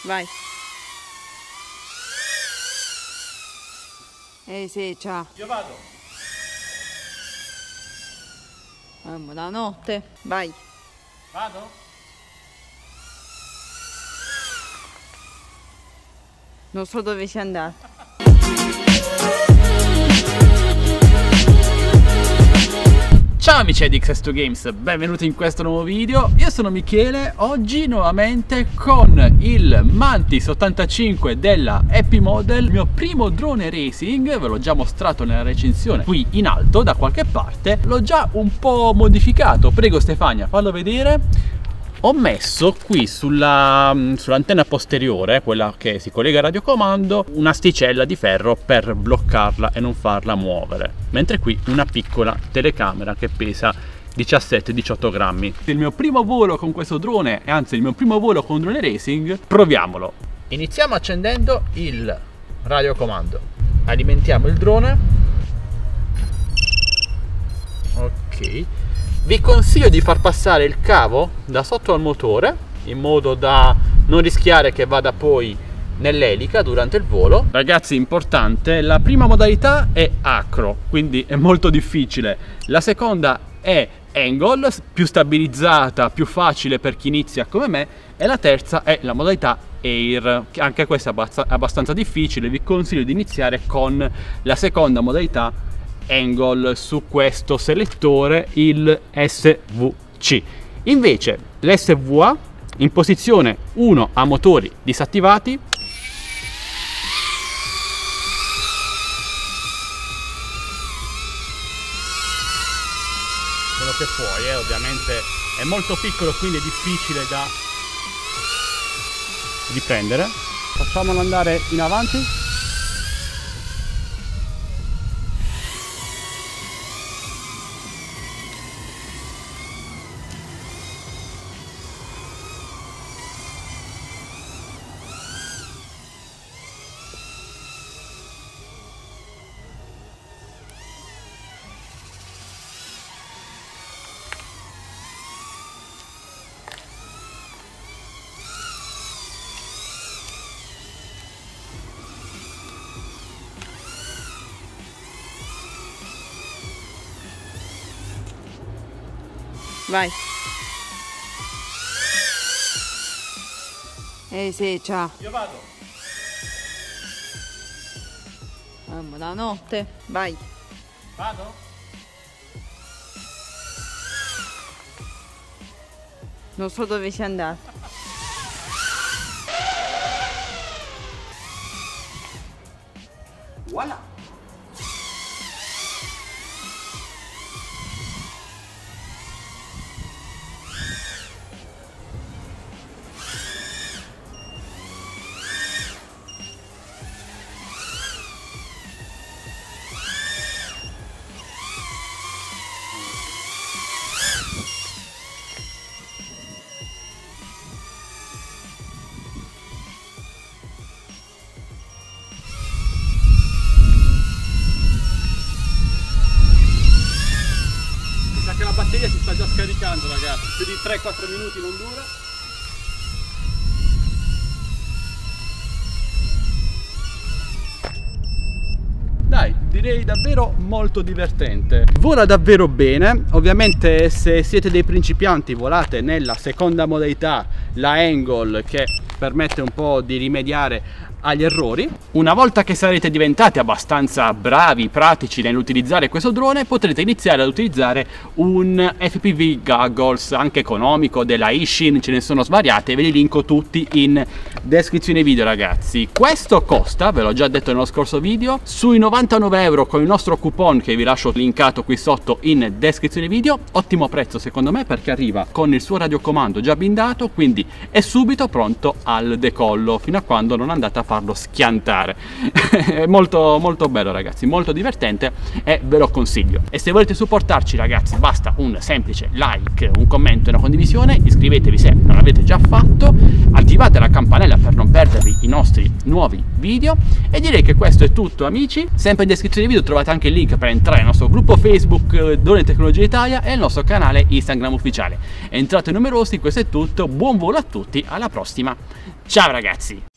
Vai. Sì, ciao. Io vado. Buonanotte. Vai. Vado? Non so dove sia andato. Ciao amici di X2 Games, benvenuti in questo nuovo video. Io sono Michele, oggi nuovamente con il Mantis 85 della Happy Model, il mio primo drone racing. Ve l'ho già mostrato nella recensione qui in alto da qualche parte. L'ho già un po' modificato, prego Stefania fallo vedere. Ho messo qui sull'antenna posteriore, quella che si collega al radiocomando, un'asticella di ferro per bloccarla e non farla muovere, mentre qui una piccola telecamera che pesa 17-18 grammi. Il mio primo volo con questo drone, anzi il mio primo volo con drone racing, proviamolo. Iniziamo accendendo il radiocomando, alimentiamo il drone. Ok. Vi consiglio di far passare il cavo da sotto al motore in modo da non rischiare che vada poi nell'elica durante il volo. Ragazzi, importante, la prima modalità è acro, quindi è molto difficile. La seconda è angle, più stabilizzata, più facile per chi inizia come me, e la terza è la modalità air, anche questa è abbastanza difficile. Vi consiglio di iniziare con la seconda modalità angle su questo selettore, il SVC. Invece l'SVA in posizione 1 a motori disattivati, quello che puoi, ovviamente è molto piccolo, quindi è difficile da riprendere. Facciamolo andare in avanti. Vai. Sì, ciao. Io vado. Buonanotte. Vai. Vado? Non so dove sia andato. Voilà. La batteria si sta già scaricando, ragazzi, più di 3-4 minuti non dura. Dai, direi davvero molto divertente. Vola davvero bene. Ovviamente se siete dei principianti volate nella seconda modalità, la angle, che permette un po' di rimediare agli errori. Una volta che sarete diventati abbastanza bravi, pratici nell'utilizzare questo drone, potrete iniziare ad utilizzare un FPV goggles anche economico della Ishin, ce ne sono svariate, ve li linko tutti in descrizione video, ragazzi. Questo costa, ve l'ho già detto nello scorso video, sui 99 euro con il nostro coupon che vi lascio linkato qui sotto in descrizione video. Ottimo prezzo secondo me, perché arriva con il suo radiocomando già blindato, quindi è subito pronto al decollo fino a quando non andate a farlo schiantare. È molto molto bello ragazzi, molto divertente e ve lo consiglio. E se volete supportarci ragazzi basta un semplice like, un commento e una condivisione. Iscrivetevi se non l'avete già fatto, attivate la campanella per non perdervi i nostri nuovi video e direi che questo è tutto amici. Sempre in descrizione del video trovate anche il link per entrare nel nostro gruppo Facebook Droni Tecnologia Italia e il nostro canale Instagram ufficiale. Entrate numerosi, questo è tutto, buon volo a tutti, alla prossima, ciao ragazzi!